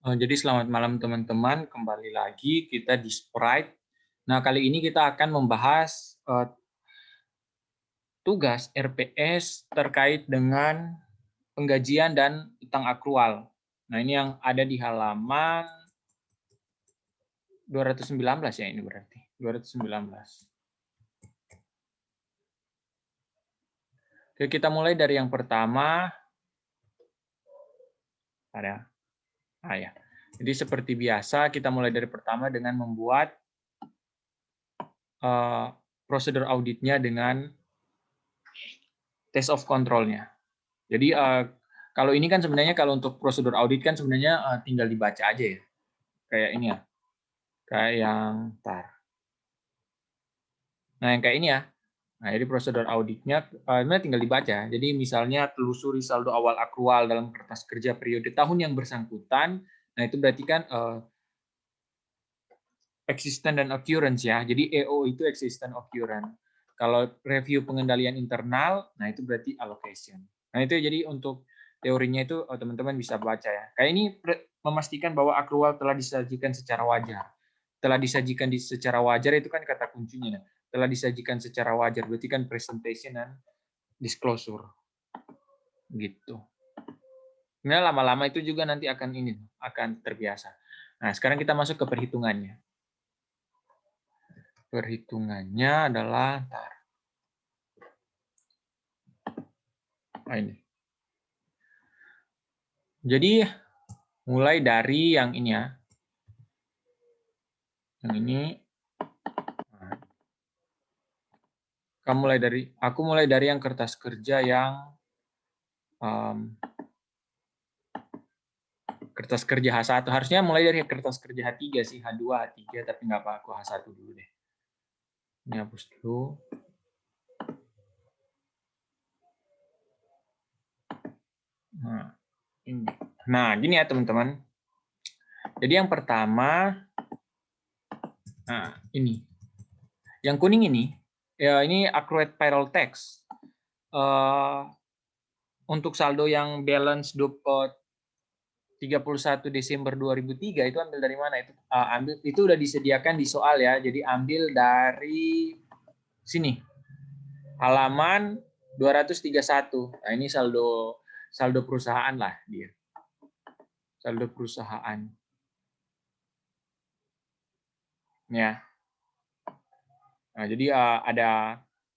Jadi selamat malam teman-teman, kembali lagi kita di Sprite. Nah, kali ini kita akan membahas tugas RPS terkait dengan penggajian dan utang akrual. Nah, ini yang ada di halaman 219 ya ini berarti. 219. Oke, kita mulai dari yang pertama. Ada. Ya. Jadi seperti biasa kita mulai dari pertama dengan membuat prosedur auditnya dengan test of control-nya. Jadi kalau ini kan sebenarnya kalau untuk prosedur audit kan sebenarnya tinggal dibaca aja ya. Kayak ini ya. Kayak yang Nah, yang kayak ini ya. Nah, jadi prosedur auditnya sebenarnya tinggal dibaca. Jadi misalnya telusuri saldo awal akrual dalam kertas kerja periode tahun yang bersangkutan. Nah, itu berarti kan existent dan occurrence ya. Jadi EO itu existent occurrence. Kalau review pengendalian internal, nah itu berarti allocation. Nah, itu jadi untuk teorinya itu teman-teman bisa baca ya. Kayak ini memastikan bahwa akrual telah disajikan secara wajar. Telah disajikan secara wajar itu kan kata kuncinya. Telah disajikan secara wajar berarti kan presentation dan disclosure. Gitu. Nah, lama-lama itu juga nanti akan terbiasa. Nah, sekarang kita masuk ke perhitungannya. Perhitungannya adalah ini. Jadi mulai dari yang ini ya. Yang ini. Aku mulai dari yang kertas kerja yang kertas kerja H1. Harusnya mulai dari kertas kerja H3 sih, H2, H3, tapi nggak apa, aku H1 dulu deh. Ini hapus dulu. Nah, gini ya teman-teman. Jadi yang pertama, nah ini. Yang kuning ini, ya ini accrued payroll tax. Untuk saldo yang balance 31 Desember 2003 itu ambil dari mana itu? Itu udah disediakan di soal ya. Jadi ambil dari sini. Halaman 231. Nah, ini saldo perusahaan lah dia. Saldo perusahaan. Ya. Nah, jadi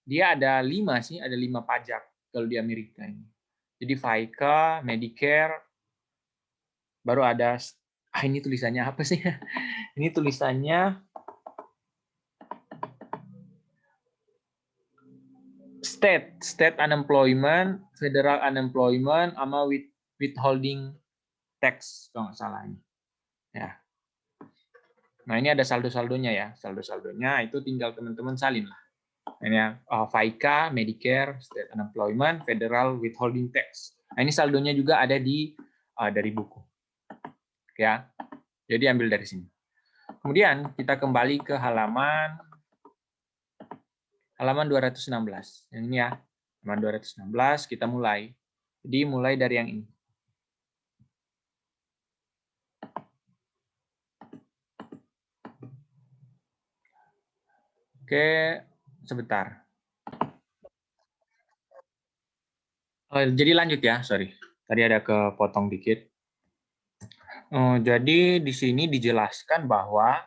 dia ada 5 sih, ada 5 pajak kalau di Amerika ini. Jadi FICA, Medicare, baru ada ini tulisannya apa sih? Ini tulisannya state unemployment, federal unemployment, sama withholding tax kalau nggak salah ini. Ya. Nah, ini ada saldo-saldonya ya. Saldo-saldonya itu tinggal teman-teman salin lah. Ini ya, FICA, Medicare, State Unemployment, Federal Withholding Tax. Nah, ini saldonya juga ada dari buku. Ya. Jadi ambil dari sini. Kemudian kita kembali ke halaman 216. Yang ini ya. Halaman 216 kita mulai. Jadi mulai dari yang ini. Oke, sebentar. Jadi lanjut ya, sorry. Tadi ada kepotong dikit. Jadi di sini dijelaskan bahwa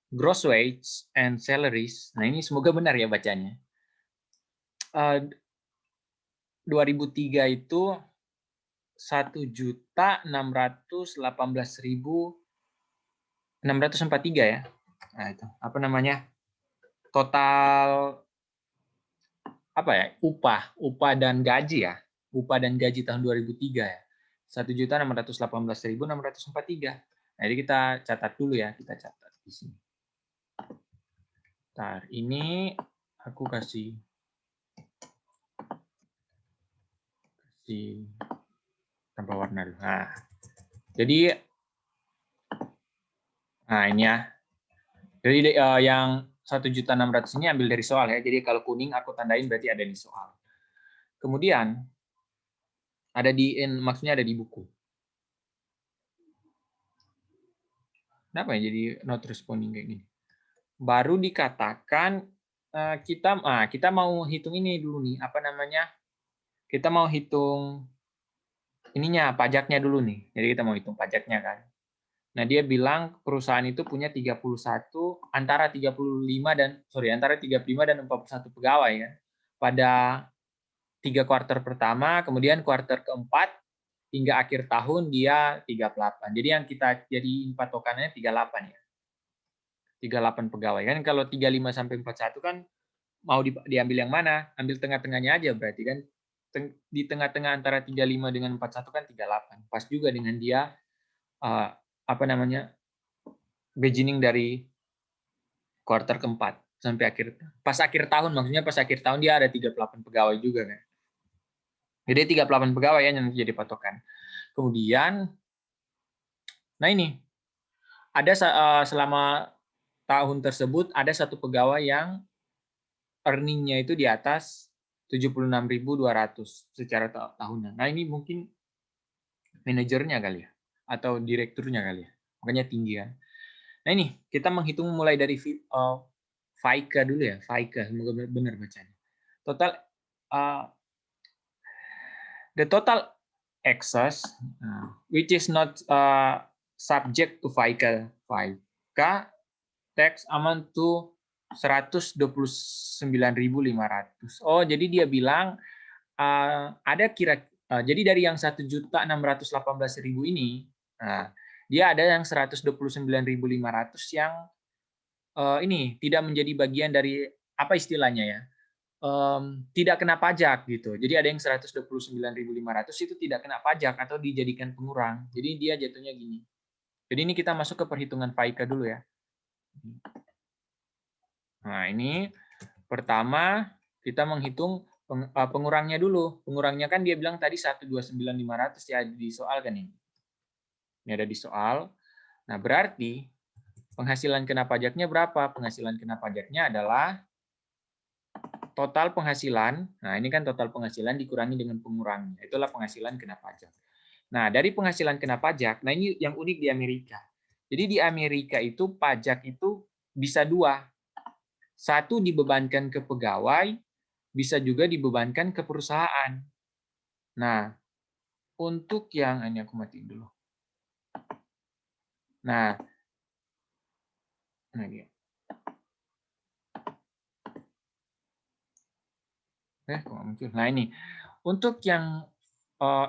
gross wage and salaries, nah ini semoga benar ya bacanya. 2003 itu 1.618.643 ya. Nah itu apa namanya? Total apa ya? Upah dan gaji ya. Upah dan gaji tahun 2003 ya. 1.618.643. Nah, jadi kita catat dulu ya, kita catat di sini. Ntar ini aku kasih tambah warna dulu. Nah, jadi ini ya. Jadi yang 1.600.000 ini ambil dari soal ya. Jadi kalau kuning aku tandain berarti ada di soal. Kemudian maksudnya ada di buku. Kenapa ya jadi not responding kayak gini? Baru dikatakan kita mau hitung ini dulu nih, apa namanya? Kita mau hitung ininya, pajaknya dulu nih. Jadi kita mau hitung pajaknya kan. Nah, dia bilang perusahaan itu punya 31 antara 35 dan 41 pegawai ya. Pada 3 kuartal pertama, kemudian kuartal keempat hingga akhir tahun dia 38. Jadi yang kita jadi patokannya 38 ya. 38 pegawai kan, kalau 35 sampai 41 kan mau diambil yang mana? Ambil tengah-tengahnya aja berarti kan. Di tengah-tengah antara 35 dengan 41 kan 38. Pas juga dengan dia apa namanya? Beginning dari kuartal keempat sampai pas akhir tahun, maksudnya pas akhir tahun dia ada 38 pegawai juga kan. Jadi 38 pegawai yang jadi patokan. Kemudian nah ini ada selama tahun tersebut ada satu pegawai yang earning-nya itu di atas 76.200 secara tahunan. Nah, ini mungkin manajernya kali ya atau direkturnya kali ya. Makanya tinggi kan. Nah, ini kita menghitung mulai dari FICA dulu ya, FICA, semoga benar bacanya. Total the total excess which is not subject to FICA tax amount to 129.500. Oh, jadi dia bilang ada jadi dari yang 1.618.000 ini, dia ada yang 129.500 yang ini tidak menjadi bagian dari apa istilahnya ya, tidak kena pajak gitu. Jadi ada yang 129.500 itu tidak kena pajak atau dijadikan pengurang. Jadi dia jatuhnya gini. Jadi ini kita masuk ke perhitungan FICA dulu ya. Nah, ini pertama kita menghitung pengurangnya dulu. Pengurangnya kan dia bilang tadi 129.500 ya di soal kan ini. Ini ada di soal. Nah, berarti penghasilan kena pajaknya berapa? Penghasilan kena pajaknya adalah total penghasilan. Nah, ini kan total penghasilan dikurangi dengan pengurangnya. Itulah penghasilan kena pajak. Nah, dari penghasilan kena pajak, nah ini yang unik di Amerika. Jadi di Amerika itu pajak itu bisa dua. Satu dibebankan ke pegawai, bisa juga dibebankan ke perusahaan. Nah, untuk yang ini aku matiin dulu. Nah, dia. Kok muncul? Nah, ini untuk yang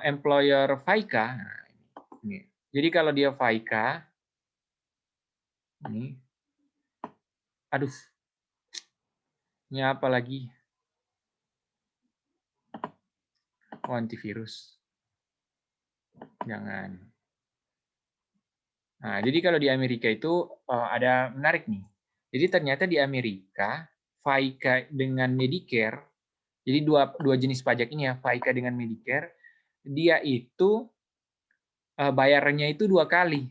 employer FICA. Nah, ini. Jadi kalau dia FICA, ini, aduh, ini apa lagi? Oh, antivirus. Jangan. Nah, jadi kalau di Amerika itu ada menarik nih. Jadi ternyata di Amerika FICA dengan Medicare, jadi dua jenis pajak ini ya, FICA dengan Medicare, dia itu bayarnya itu 2 kali.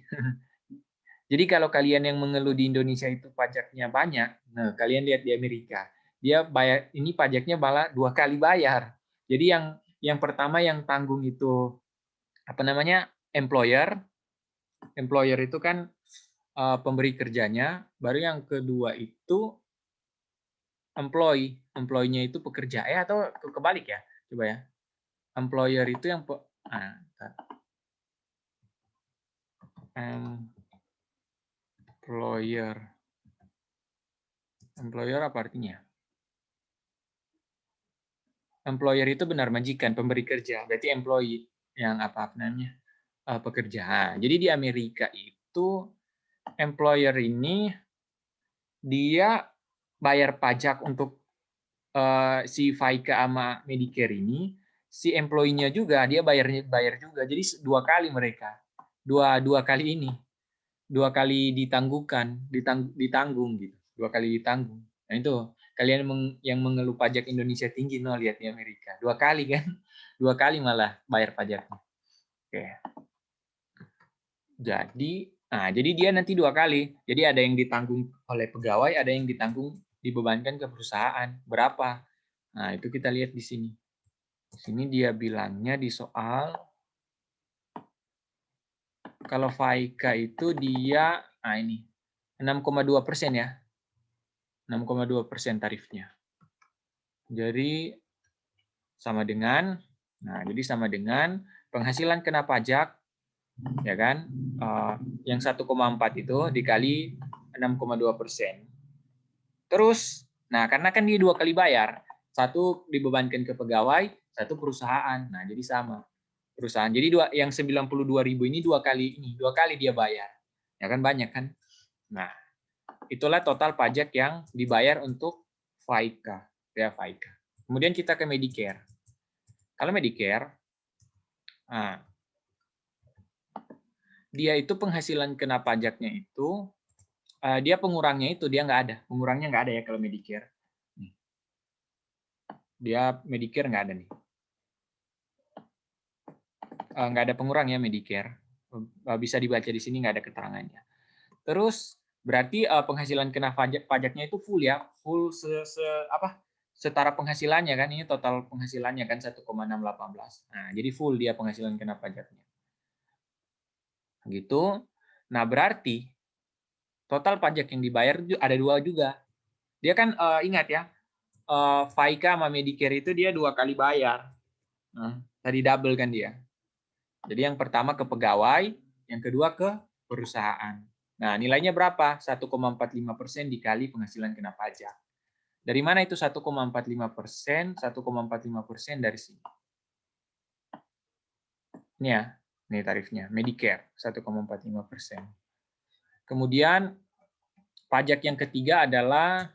Jadi kalau kalian yang mengeluh di Indonesia itu pajaknya banyak, nah kalian lihat di Amerika, dia bayar ini pajaknya malah 2 kali bayar. Jadi yang pertama yang tanggung itu apa namanya? Employer itu kan pemberi kerjanya, baru yang kedua itu employee-nya itu pekerja. Atau kebalik ya? Coba ya. Employer itu yang employer apa artinya? Employer itu benar majikan, pemberi kerja. Berarti employee yang apa namanya? Pekerja. Jadi di Amerika itu employer ini dia bayar pajak untuk si FICA sama Medicare ini, si employee-nya juga dia bayar juga. Jadi 2 kali mereka. Dua kali ini. 2 kali ditanggung gitu. 2 kali ditanggung. Nah itu kalian yang mengeluh pajak Indonesia tinggi, no, lihat di Amerika. 2 kali kan. 2 kali malah bayar pajaknya. Oke. Jadi dia nanti 2 kali. Jadi ada yang ditanggung oleh pegawai, ada yang ditanggung dibebankan ke perusahaan. Berapa? Nah, itu kita lihat di sini. Di sini dia bilangnya di soal kalau FICA itu dia Nah, ini 6,2% ya. 6,2% tarifnya. Jadi sama dengan penghasilan kena pajak, ya kan? Yang 1,4 itu dikali 6,2%. Terus, nah karena kan dia 2 kali bayar, satu dibebankan ke pegawai, satu perusahaan. Nah jadi sama perusahaan. Jadi yang 92.000 ini 2 kali dia bayar, ya kan banyak kan? Nah itulah total pajak yang dibayar untuk FICA, ya FICA. Kemudian kita ke Medicare. Kalau Medicare, nah, dia itu penghasilan kena pajaknya itu, dia pengurangnya itu dia nggak ada, pengurangnya nggak ada ya kalau Medicare. Dia Medicare nggak ada nih, nggak ada pengurang ya Medicare. Bisa dibaca di sini nggak ada keterangannya. Terus berarti penghasilan kena pajaknya itu full ya, full setara penghasilannya kan, ini total penghasilannya kan 1,618. Nah, jadi full dia penghasilan kena pajaknya. Gitu. Nah, berarti total pajak yang dibayar ada 2 juga. Dia kan ingat ya, FICA sama Medicare itu dia 2 kali bayar. Nah, tadi double kan dia. Jadi yang pertama ke pegawai, yang kedua ke perusahaan. Nah, nilainya berapa? 1,45% dikali penghasilan kena pajak. Dari mana itu 1,45%? 1,45% dari sini. Ini ya, ini tarifnya. Medicare, 1,45%. Kemudian, pajak yang ketiga adalah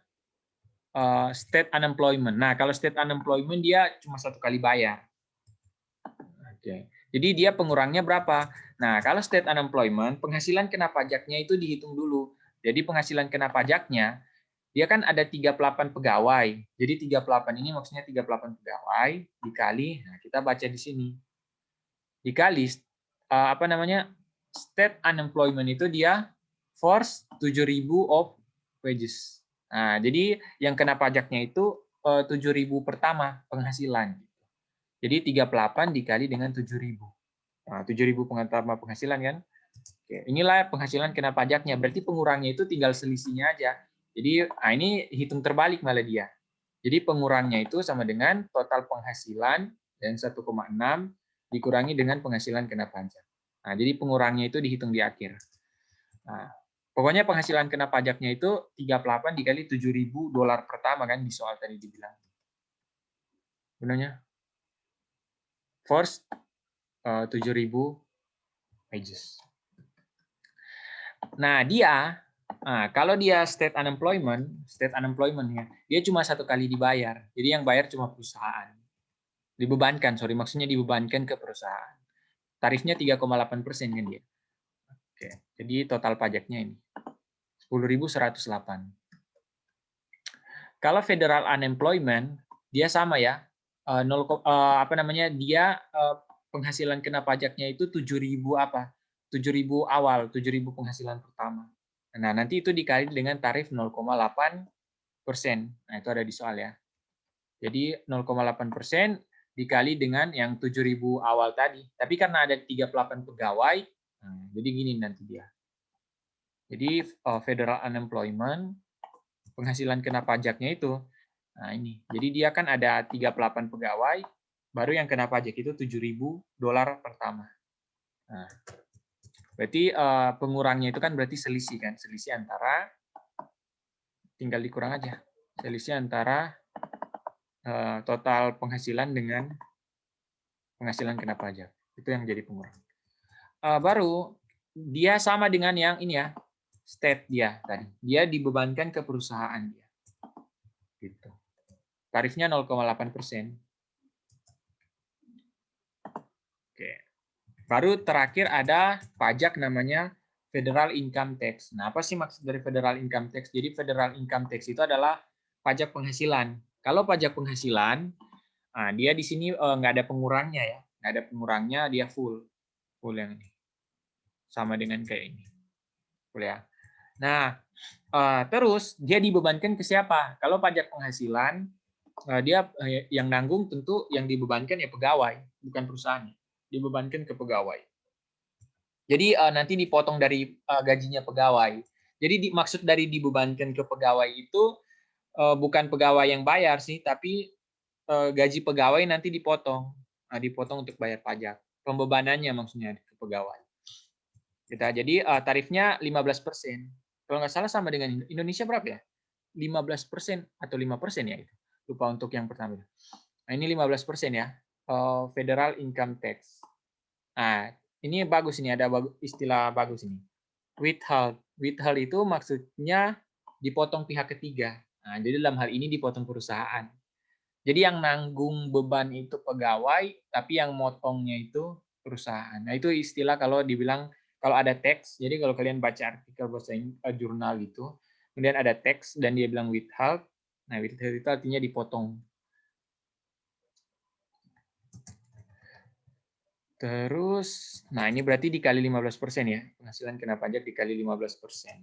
state unemployment. Nah, kalau state unemployment dia cuma 1 kali bayar. Oke. Jadi dia pengurangnya berapa? Nah, kalau state unemployment, penghasilan kena pajaknya itu dihitung dulu. Jadi penghasilan kena pajaknya, dia kan ada 38 pegawai. Jadi 38 ini maksudnya 38 pegawai dikali, nah kita baca di sini. Dikali state unemployment itu dia force 7.000 of wages. Nah, jadi yang kena pajaknya itu 7.000 pertama penghasilan. Jadi 38 dikali dengan 7.000. Nah, 7.000 penghasilan kan. Oke, inilah penghasilan kena pajaknya. Berarti pengurangnya itu tinggal selisihnya aja. Jadi ini hitung terbalik malah dia. Jadi pengurangnya itu sama dengan total penghasilan yang 1,6 dikurangi dengan penghasilan kena pajak. Nah, jadi pengurangnya itu dihitung di akhir. Nah, pokoknya penghasilan kena pajaknya itu 38 dikali 7.000 dolar pertama kan di soal tadi dibilang. Benarnya? First 7.000 wages. Nah, kalau dia state unemployment ya, dia cuma 1 kali dibayar. Jadi yang bayar cuma perusahaan. Maksudnya dibebankan ke perusahaan. Tarifnya 3,8% kan dia. Oke, jadi total pajaknya ini 10.108. Kalau federal unemployment dia sama ya. Dia penghasilan kena pajaknya itu 7.000 7.000 awal, 7.000 penghasilan pertama. Nah, nanti itu dikali dengan tarif 0,8%. Nah, itu ada di soal ya. Jadi 0,8% dikali dengan yang 7.000 awal tadi. Tapi karena ada 38 pegawai, jadi gini nanti dia. Jadi federal unemployment, penghasilan kena pajaknya itu, nah ini. Jadi dia kan ada 38 pegawai, baru yang kena pajak itu 7.000 dolar pertama. Nah, berarti pengurangnya itu kan berarti selisih kan, selisih antara, tinggal dikurang aja, selisih antara total penghasilan dengan penghasilan kena pajak. Itu yang jadi pengurang. Baru dia sama dengan yang ini ya, state dia tadi. Dia dibebankan ke perusahaan dia. Gitu. Tarifnya 0,8%. Oke. Baru terakhir ada pajak namanya Federal Income Tax. Nah, apa sih maksud dari Federal Income Tax? Jadi Federal Income Tax itu adalah pajak penghasilan. Kalau pajak penghasilan, dia di sini nggak ada pengurangnya ya, nggak ada pengurangnya, dia full yang ini, sama dengan kayak ini, full ya. Nah, terus dia dibebankan ke siapa? Kalau pajak penghasilan, dia yang nanggung tentu yang dibebankan ya pegawai, bukan perusahaan. Dibebankan ke pegawai. Jadi nanti dipotong dari gajinya pegawai. Jadi maksud dari dibebankan ke pegawai itu bukan pegawai yang bayar sih, tapi gaji pegawai nanti dipotong. Nah, dipotong untuk bayar pajak. Pembebanannya maksudnya ke pegawai. Jadi tarifnya 15%. Kalau nggak salah sama dengan Indonesia berapa ya? 15% atau 5% ya itu. Lupa untuk yang pertama. Nah, ini 15% ya. Federal Income Tax. Nah, ini bagus ini, ada istilah bagus ini. Withheld. Withheld itu maksudnya dipotong pihak ketiga. Nah, jadi dalam hal ini dipotong perusahaan. Jadi yang nanggung beban itu pegawai, tapi yang motongnya itu perusahaan. Nah, itu istilah kalau dibilang kalau ada teks. Jadi kalau kalian baca artikel bahasa jurnal itu, kemudian ada teks dan dia bilang withheld. Nah, withheld itu artinya dipotong. Terus, nah ini berarti dikali 15% ya. Penghasilan kena pajak dikali 15%.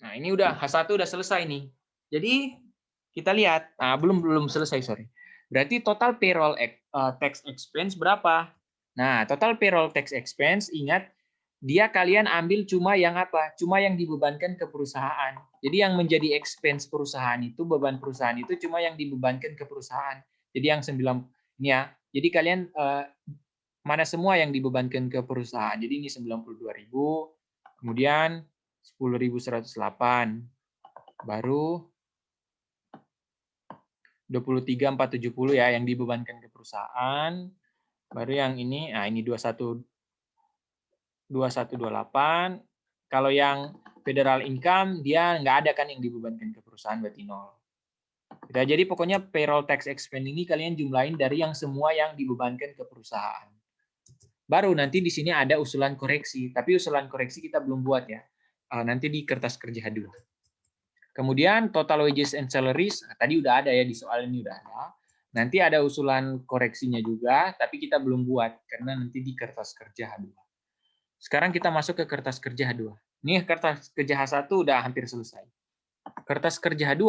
Nah, ini udah H1 udah selesai nih. Jadi kita lihat, nah belum selesai, sorry. Berarti total payroll tax expense berapa? Nah, total payroll tax expense, ingat dia kalian ambil cuma yang apa? Cuma yang dibebankan ke perusahaan. Jadi yang menjadi expense perusahaan itu, beban perusahaan itu cuma yang dibebankan ke perusahaan. Jadi yang 9 ini ya. Jadi kalian mana semua yang dibebankan ke perusahaan. Jadi ini 92.000, kemudian 10.108, baru 23.470 ya yang dibebankan ke perusahaan. Baru yang ini, nah ini 2128. Kalau yang federal income dia nggak ada kan yang dibebankan ke perusahaan, berarti 0. Jadi pokoknya payroll tax expense ini kalian jumlahin dari yang semua yang dibebankan ke perusahaan. Baru nanti di sini ada usulan koreksi, tapi usulan koreksi kita belum buat ya. Nanti di kertas kerja dulu. Kemudian total wages and salaries, tadi udah ada ya di soal ini udah ada. Nanti ada usulan koreksinya juga, tapi kita belum buat karena nanti di kertas kerja H2. Sekarang kita masuk ke kertas kerja H2. Ini kertas kerja H1 udah hampir selesai. Kertas kerja H2,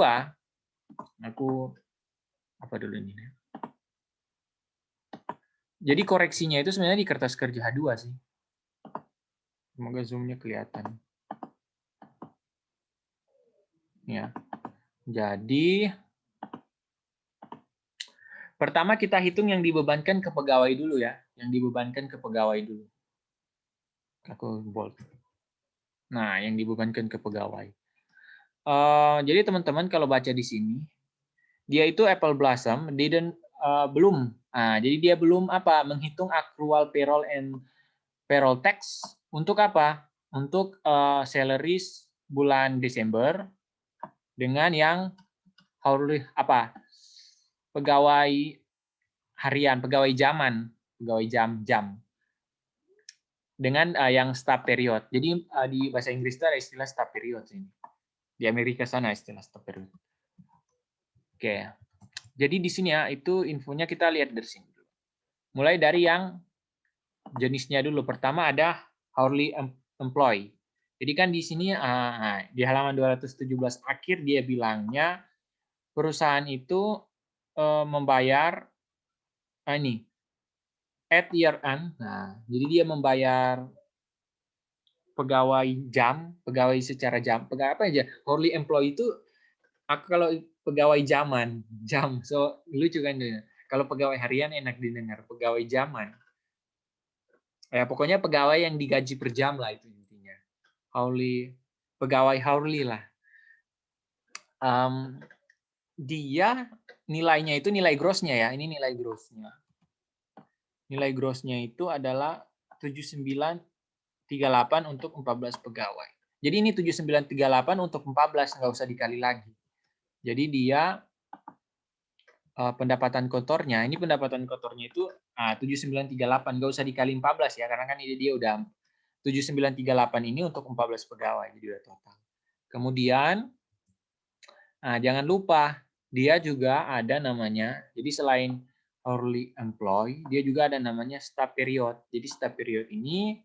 aku apa dulu ini? Jadi koreksinya itu sebenarnya di kertas kerja H2 sih. Semoga zoom-nya kelihatan. Ya. Jadi pertama kita hitung yang dibebankan ke pegawai dulu ya, yang dibebankan ke pegawai dulu. Aku bold. Nah, yang dibebankan ke pegawai. Jadi teman-teman kalau baca di sini, dia itu Apple Blossom belum. Nah, jadi dia belum apa menghitung accrual payroll and payroll tax untuk apa? Untuk salaries bulan Desember dengan yang hourly apa? Pegawai harian, pegawai jam dengan yang stub period. Jadi di bahasa Inggris itu ada istilah stub period ini. Di Amerika sana istilah stub period. Oke. Jadi di sini ya itu infonya kita lihat dari sini. Mulai dari yang jenisnya dulu. Pertama ada hourly employee. Jadi kan di sini di halaman 217 akhir dia bilangnya perusahaan itu membayar ini at year end. Nah, jadi dia membayar pegawai jam, pegawai secara jam, pegawai apa aja? Hourly employee itu aku kalau pegawai jam. So lucu kan dia. Kalau pegawai harian enak didengar, pegawai zaman. Ya pokoknya pegawai yang digaji per jam lah itu intinya. Pegawai hourly lah. Dia nilainya itu nilai grossnya ya. Ini nilai grossnya. Nilai grossnya itu adalah 7938 untuk 14 pegawai. Jadi ini 7938 untuk 14, nggak usah dikali lagi. Jadi dia pendapatan kotornya, ini pendapatan kotornya itu 7938, nggak usah dikali 14 ya, karena kan ini dia udah 7938 ini untuk 14 pegawai, jadi udah total. Kemudian, jangan lupa, dia juga ada namanya, jadi selain hourly employee, dia juga ada namanya stub period. Jadi stub period ini,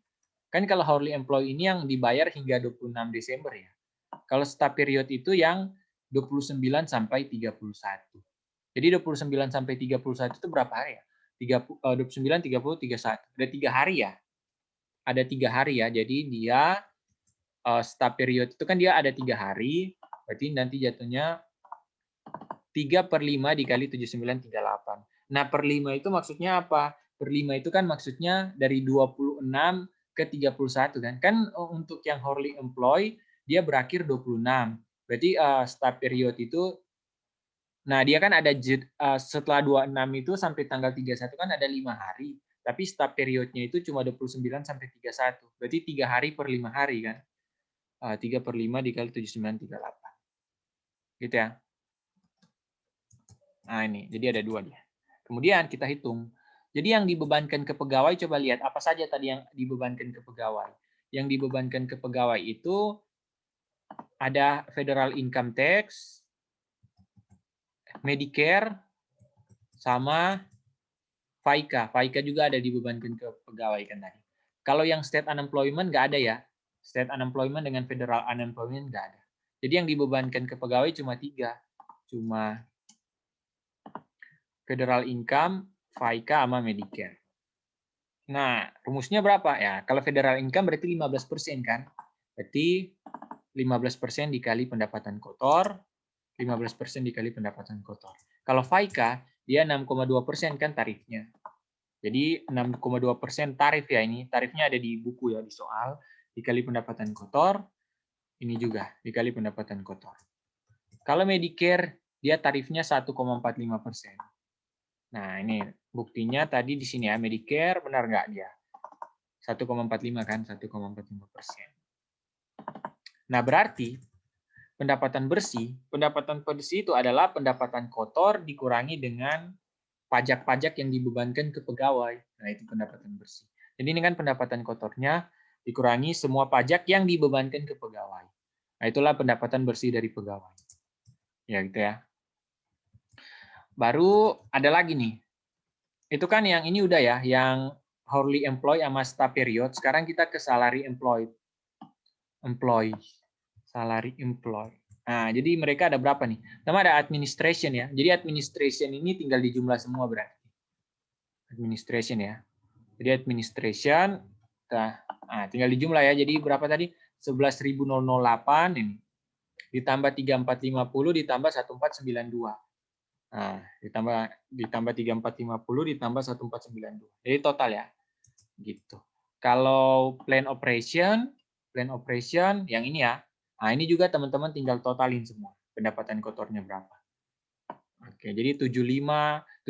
kan kalau hourly employee ini yang dibayar hingga 26 Desember ya. Kalau stub period itu yang 29 sampai 31. Jadi 29 sampai 31 itu berapa hari ya? 29, 30, 31. Ada 3 hari ya? ada 3 hari ya. Jadi dia stub period itu kan dia ada 3 hari, berarti nanti jatuhnya 3/5 dikali 7938. Nah, per 5 itu maksudnya apa? Per 5 itu kan maksudnya dari 26 ke 31 kan. Kan untuk yang hourly employee dia berakhir 26. Berarti stub period itu, nah dia kan ada setelah 26 itu sampai tanggal 31 kan ada 5 hari. Tapi stub periodnya itu cuma 29 sampai 31. Berarti 3 hari per 5 hari kan. 3/5 dikali 7938. Gitu ya. Nah ini, jadi ada 2 dia. Kemudian kita hitung. Jadi yang dibebankan ke pegawai, coba lihat apa saja tadi yang dibebankan ke pegawai. Yang dibebankan ke pegawai itu ada federal income tax, Medicare, sama FICA. FICA juga ada dibebankan ke pegawai kan tadi. Kalau yang state unemployment nggak ada ya. State unemployment dengan federal unemployment nggak ada. Jadi yang dibebankan ke pegawai cuma 3. Cuma federal income, FICA, sama Medicare. Nah, rumusnya berapa ya? Kalau federal income berarti 15% kan? Berarti 15% dikali pendapatan kotor, 15% dikali pendapatan kotor. Kalau FICA, dia 6,2% kan tarifnya. Jadi 6,2% tarif ya ini. Tarifnya ada di buku ya, di soal. Dikali pendapatan kotor, ini juga dikali pendapatan kotor. Kalau Medicare, dia tarifnya 1,45%. Nah, ini buktinya tadi di sini ya, Medicare benar nggak dia? 1,45 kan, 1,45%. Nah, berarti pendapatan bersih itu adalah pendapatan kotor dikurangi dengan pajak-pajak yang dibebankan ke pegawai. Nah, itu pendapatan bersih. Jadi ini kan pendapatan kotornya dikurangi semua pajak yang dibebankan ke pegawai. Nah, itulah pendapatan bersih dari pegawai. Ya, gitu ya. Baru ada lagi nih. Itu kan yang ini udah ya, yang hourly employee sama stub period. Sekarang kita ke salary employee. Salary employee. Nah, jadi mereka ada berapa nih? Pertama ada administration ya. Jadi administration ini tinggal dijumlah semua berarti. Administration ya. Jadi administration, nah, tinggal dijumlah ya. Jadi berapa tadi? 11.008 ini. Ditambah 3450 ditambah 1492. Nah, ditambah 3450 ditambah 1492. Jadi total ya. Gitu. Kalau plan operation yang ini ya. Nah, ini juga teman-teman tinggal totalin semua. Pendapatan kotornya berapa. Oke, jadi 7.500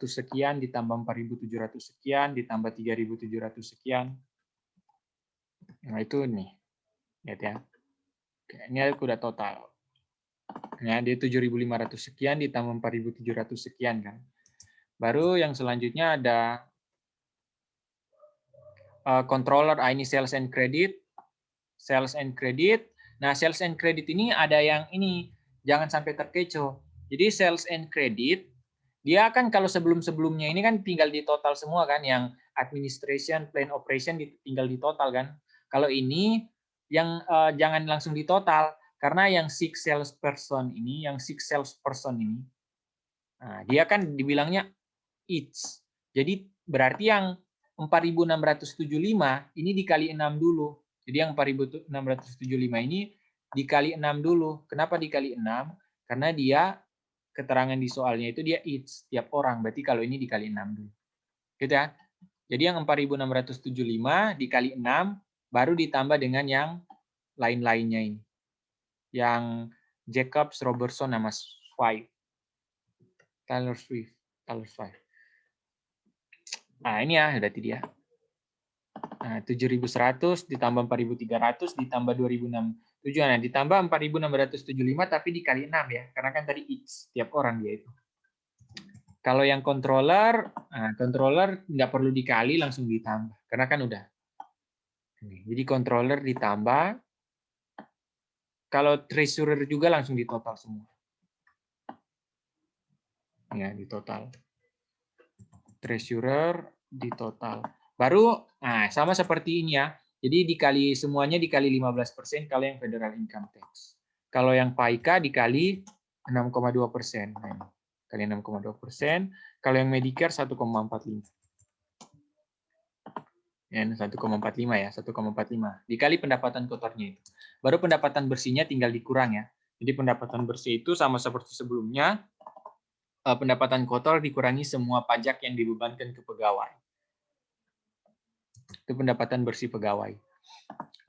sekian ditambah 4.700 sekian ditambah 3.700 sekian. Nah, itu nih. Lihat ya. Oke, ini aku udah total. Ya, dia 7.500 sekian ditambah 4.700 sekian kan. Baru yang selanjutnya ada controller, ini sales and credit. Sales and credit. Nah, sales and credit ini ada yang ini, jangan sampai terkecoh. Jadi sales and credit, dia kan kalau sebelum-sebelumnya ini kan tinggal di total semua kan, yang administration, plan operation tinggal di total kan. Kalau ini yang jangan langsung di total, karena yang six salesperson ini, nah, dia kan dibilangnya each. Jadi berarti yang 4.675 ini dikali 6 dulu. Jadi yang 4.675 ini dikali 6 dulu. Kenapa dikali 6? Karena dia keterangan di soalnya itu dia each, tiap orang. Berarti kalau ini dikali 6 dulu. Gitu ya. Jadi yang 4.675 dikali 6 baru ditambah dengan yang lain-lainnya ini. Yang Jacobs, Robertson, sama Swift. Taylor Swift. Nah, ini ya berarti dia. Nah, 7.100 ditambah 4.300 ditambah 2.067. Nah, ditambah 4.675 tapi dikali 6 ya. Karena kan tadi each, tiap orang dia itu. Kalau yang controller, nah, controller nggak perlu dikali, langsung ditambah. Karena kan udah. Jadi controller ditambah. Kalau treasurer juga langsung ditotal semua. Ya, ditotal. Treasurer ditotal. Baru, nah sama seperti ini ya. Jadi dikali semuanya dikali 15% kalau yang federal income tax. Kalau yang FICA dikali 6,2%. Nah, kali 6,2%. Kalau yang Medicare 1,45. N 1,45 ya, 1,45 dikali pendapatan kotornya itu. Baru pendapatan bersihnya tinggal dikurang ya. Jadi pendapatan bersih itu sama seperti sebelumnya, pendapatan kotor dikurangi semua pajak yang dibebankan ke pegawai. Itu pendapatan bersih pegawai.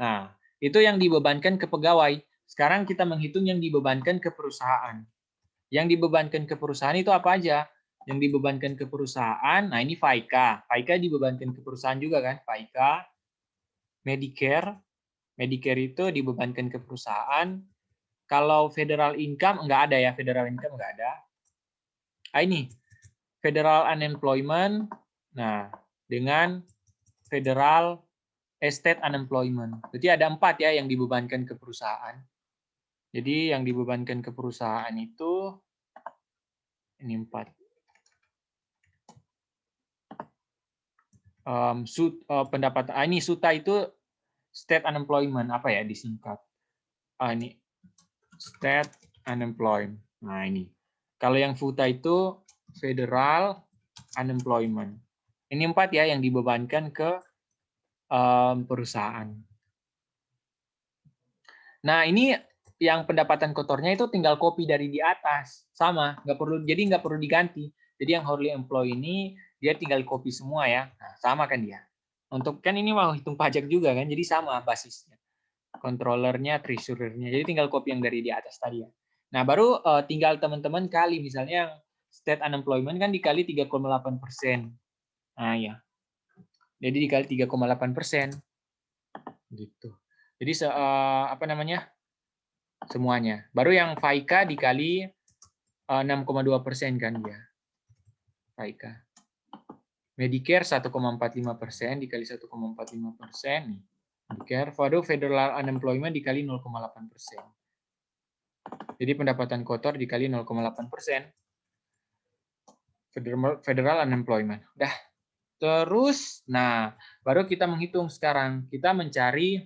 Nah, itu yang dibebankan ke pegawai. Sekarang kita menghitung yang dibebankan ke perusahaan. Yang dibebankan ke perusahaan itu apa aja? Yang dibebankan ke perusahaan, nah ini FICA. FICA dibebankan ke perusahaan juga kan? FICA, Medicare. Medicare itu dibebankan ke perusahaan. Kalau federal income nggak ada ya, federal income nggak ada. Ah, ini federal unemployment. Nah, dengan federal estate unemployment. Jadi ada 4 ya yang dibebankan ke perusahaan. Jadi yang dibebankan ke perusahaan itu ini 4. Pendapatan ini SUTA itu state unemployment apa ya disingkat? Ini state unemployment. Nah ini. Kalau yang FUTA itu federal unemployment. Ini 4 ya yang dibebankan ke perusahaan. Nah ini yang pendapatan kotornya itu tinggal copy dari di atas, sama, nggak perlu diganti. Jadi yang hourly employee ini dia tinggal copy semua ya, nah, sama kan dia. Untuk kan ini mau hitung pajak juga kan, jadi sama basisnya. Controllernya, treasurernya, jadi tinggal copy yang dari di atas tadi ya. Nah baru tinggal teman-teman kali, misalnya yang state unemployment kan dikali 3,8%. Nah ya, jadi dikali 3,8%, gitu. Jadi apa namanya? Semuanya. Baru yang FICA dikali 6,2% kan dia. FICA. Medicare 1,45% dikali 1,45% nih. Medicare, baru federal unemployment dikali 0,8%. Jadi pendapatan kotor dikali 0,8%. Federal unemployment. Udah. Terus, nah, baru kita menghitung sekarang. Kita mencari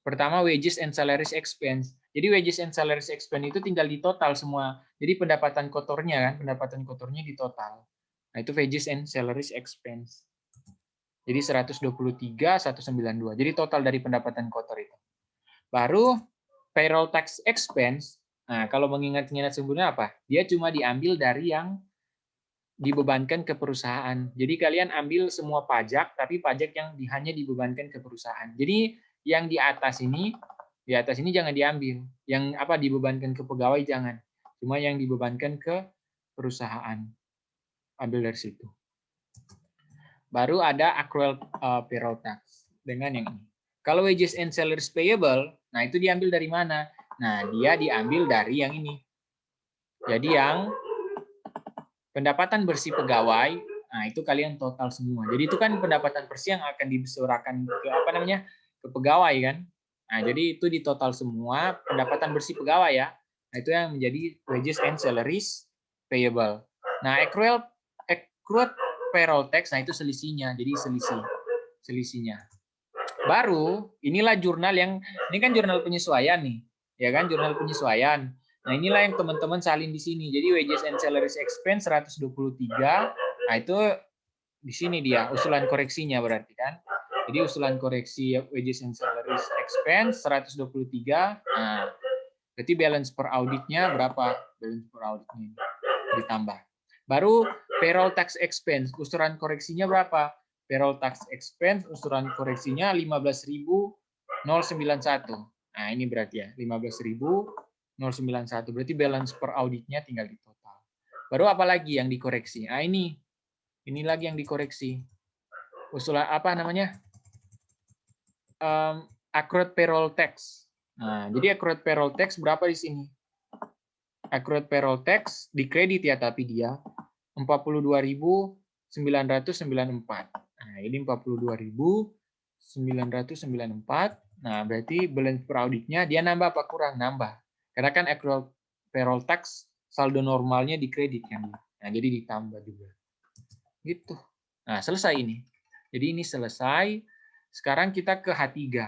pertama wages and salaries expense. Jadi wages and salaries expense itu tinggal di total semua. Jadi pendapatan kotornya kan, pendapatan kotornya di total. Nah, itu wages and salaries expense. Jadi 123, 192. Jadi total dari pendapatan kotor itu. Baru payroll tax expense. Nah, kalau mengingat-ingat sebelumnya apa? Dia cuma diambil dari yang dibebankan ke perusahaan. Jadi kalian ambil semua pajak, tapi pajak yang hanya dibebankan ke perusahaan. Jadi yang di atas ini jangan diambil. Yang apa dibebankan ke pegawai jangan. Cuma yang dibebankan ke perusahaan. Ambil dari situ. Baru ada accrual payroll tax dengan yang ini. Kalau wages and salaries payable, nah itu diambil dari mana? Nah, dia diambil dari yang ini. Jadi yang pendapatan bersih pegawai, nah itu kalian total semua. Jadi itu kan pendapatan bersih yang akan diserahkan ke apa namanya? Ke pegawai kan. Nah, jadi itu di total semua pendapatan bersih pegawai ya. Nah, itu yang menjadi wages and salaries payable. Nah, accrued payroll tax, nah itu selisihnya. Jadi selisihnya. Baru inilah jurnal yang ini kan jurnal penyesuaian nih. Ya kan jurnal penyesuaian. Nah, inilah yang teman-teman salin di sini. Jadi wages and salaries expense 123. Nah, itu di sini dia usulan koreksinya berarti kan. Jadi usulan koreksi wages and salaries expense 123. Nah, berarti balance per auditnya berapa? Balance per auditnya ditambah. Baru payroll tax expense, usulan koreksinya berapa? Payroll tax expense usulan koreksinya 15.091. Nah, ini berarti ya 15.091. Berarti balance per auditnya tinggal di total. Baru apa lagi yang dikoreksi? Nah, ini lagi yang dikoreksi. Usulan apa namanya? Accrued payroll tax. Nah, jadi accrued payroll tax berapa di sini? Accrued payroll tax dikredit ya, tapi dia 42.994. Nah, ini 42.994. Nah, berarti balance per auditnya dia nambah apa kurang? Nambah. Karena kan accrued payroll tax saldo normalnya dikredit kan. Nah, jadi ditambah juga. Gitu. Nah, selesai ini. Jadi ini selesai. Sekarang kita ke H3.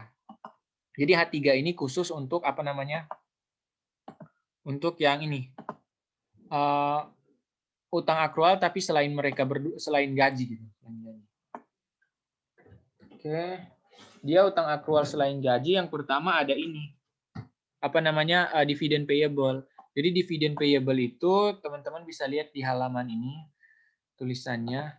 Jadi H3 ini khusus untuk apa namanya? Untuk yang ini. Utang akrual tapi selain mereka selain gaji gitu. Oke. Dia utang akrual selain gaji yang pertama ada ini. Apa namanya? Dividen payable. Jadi dividen payable itu teman-teman bisa lihat di halaman ini tulisannya.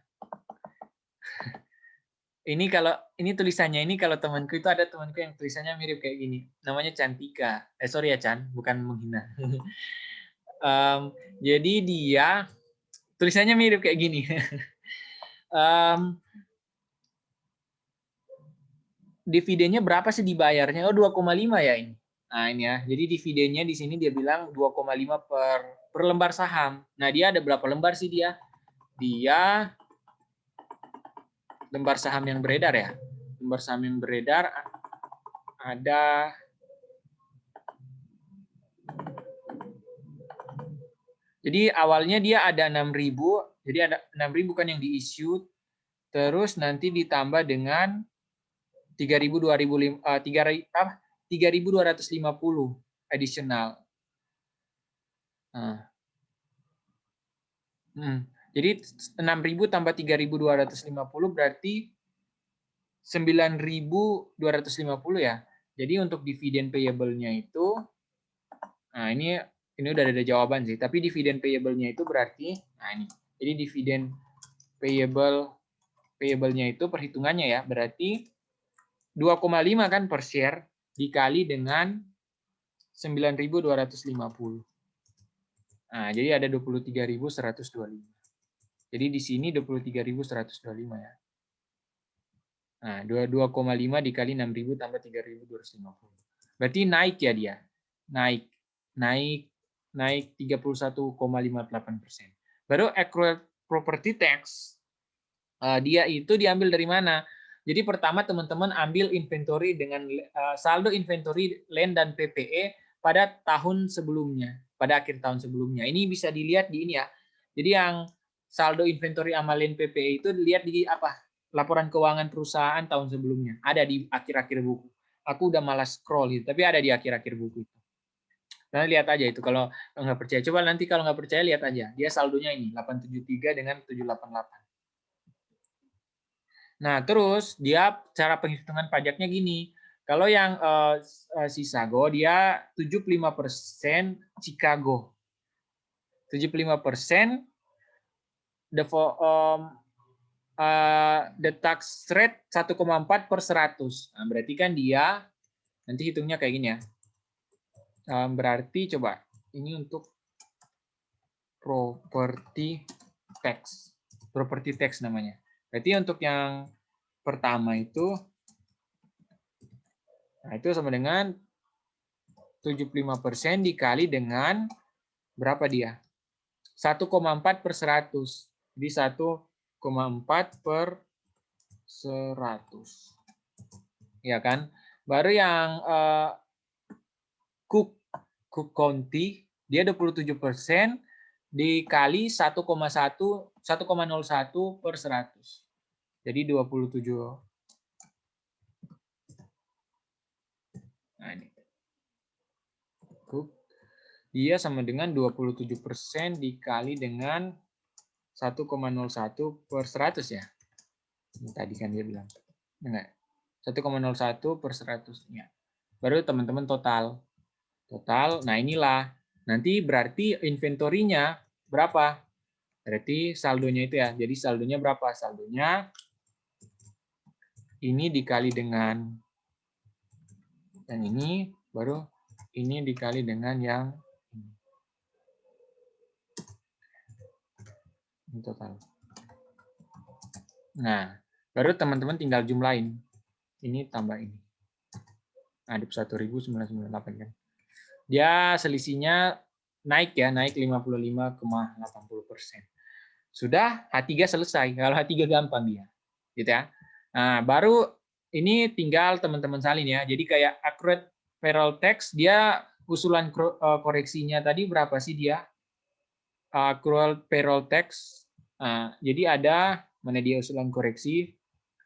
Ini tulisannya ini kalau temanku itu ada temanku yang tulisannya mirip kayak gini. Namanya Cantika. Sorry ya Chan, bukan menghina. Jadi dia tulisannya mirip kayak gini. Dividennya berapa sih dibayarnya? Oh, 2,5 ya ini. Nah, ini ya. Jadi dividennya di sini dia bilang 2,5 per lembar saham. Nah, dia ada berapa lembar sih dia? Dia lembar saham yang beredar ya. Lembar saham yang beredar ada jadi awalnya dia ada 6.000, jadi ada 6.000 kan yang di-issue, terus nanti ditambah dengan 3.250 additional. Nah. Jadi 6.000 tambah 3.250 berarti 9.250 ya. Jadi untuk dividen payable-nya itu, nah ini udah ada jawaban sih. Tapi dividen payable-nya itu berarti, nah ini. Jadi dividen payable-nya itu perhitungannya ya, berarti 2,5 kan per share dikali dengan 9.250. Nah, jadi ada 23.125. Jadi di sini 23.125 ya. Nah, 22,5 dikali 6.000 tambah 3.250. Berarti naik ya dia. Naik 31,58%. Baru accrued property tax, dia itu diambil dari mana? Jadi pertama teman-teman ambil inventory dengan saldo inventory land dan PPE pada tahun sebelumnya, pada akhir tahun sebelumnya. Ini bisa dilihat di ini ya. Jadi yang saldo inventory sama land PPE itu dilihat di apa? Laporan keuangan perusahaan tahun sebelumnya. Ada di akhir-akhir buku. Aku udah malas scroll itu, tapi ada di akhir-akhir buku itu. Nah, lihat aja itu kalau nggak percaya. Coba nanti kalau nggak percaya lihat aja. Dia saldonya ini 873 dengan 788. Nah, terus dia cara penghitungan pajaknya gini. Kalau yang Chicago dia 75% Chicago. 75% the tax rate 1,4 per 100. Nah, berarti kan dia nanti hitungnya kayak gini ya. Berarti coba ini untuk property tax. Property tax namanya. Berarti untuk yang pertama itu, nah itu sama dengan 75% dikali dengan berapa dia? 1,4 per 100. Jadi 1,4 per 100. Ya kan? Baru yang Cook County, dia 27% dikali 1,01 per 100. Jadi 27. Nah, ini. Cook. Dia sama dengan 27% dikali dengan 1,01 per 100 ya. Ini tadi kan dia bilang. Enggak. 1,01 per 100. Ya. Baru teman-teman total. Total, nah inilah. Nanti berarti inventorinya berapa? Berarti saldonya itu ya. Jadi saldonya berapa? Saldonya ini dikali dengan yang ini, baru ini dikali dengan yang ini total. Nah, baru teman-teman tinggal jumlahin. Ini tambah ini. Nah, 21.998 kan. Dia selisihnya naik ya, naik 55,80%. Sudah H3 selesai. Kalau H3 gampang dia. Gitu ya. Nah, baru ini tinggal teman-teman salin ya. Jadi kayak accrued payroll tax, dia usulan koreksinya tadi berapa sih dia? Accrued payroll tax. Nah, jadi ada mana dia usulan koreksi?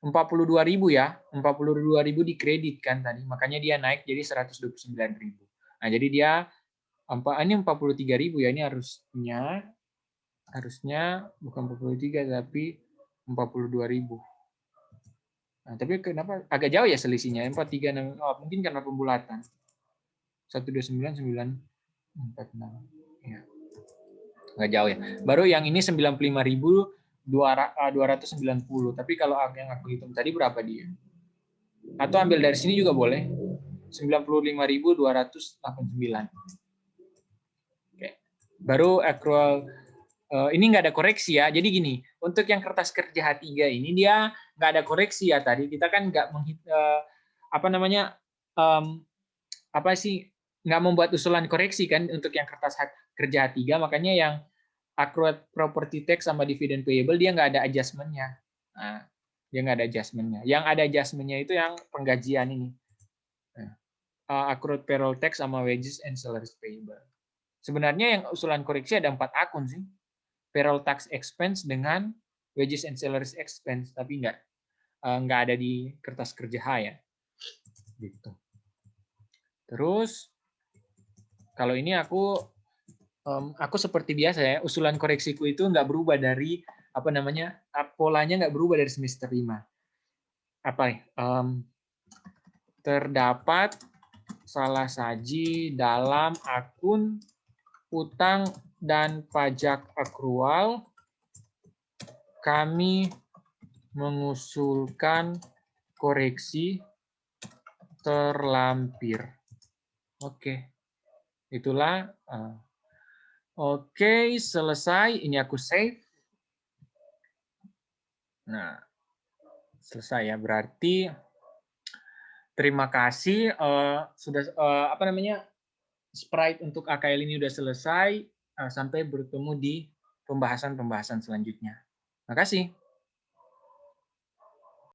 42.000 ya. 42.000 dikreditkan tadi. Makanya dia naik jadi 129.000. Nah, jadi dia ini 43.000 ya. Ini harusnya bukan 43 tapi 42.000. Nah, tapi kenapa agak jauh ya selisihnya? 436. Oh, mungkin karena pembulatan. 129 946. Ya. Agak jauh ya. Baru yang ini 95.290. Tapi kalau yang aku hitung tadi berapa dia? Atau ambil dari sini juga boleh. 95.289. Oke. Baru accrual ini nggak ada koreksi ya. Jadi gini, untuk yang kertas kerja H3 ini dia nggak ada koreksi ya tadi. Kita kan nggak apa namanya apa sih nggak membuat usulan koreksi kan untuk yang kertas kerja H3, makanya yang accrued property tax sama dividend payable dia nggak ada adjustment-nya. Nah, dia nggak ada adjustment-nya. Yang ada adjustment-nya itu yang penggajian ini. Accrued payroll tax sama wages and salaries payable. Sebenarnya yang usulan koreksi ada 4 akun sih. Payroll tax expense dengan wages and salaries expense, tapi nggak ada di kertas kerja H ya. Gitu. Terus kalau ini aku seperti biasa ya, usulan koreksiku itu nggak berubah dari apa namanya, polanya nggak berubah dari semester 5. Apa ya? Terdapat salah saji dalam akun utang dan pajak akrual, kami mengusulkan koreksi terlampir. Oke, itulah. Oke, selesai. Ini aku save. Nah, selesai ya. Berarti terima kasih sudah apa namanya, Sprite untuk AKL ini sudah selesai. Sampai bertemu di pembahasan selanjutnya. Terima kasih.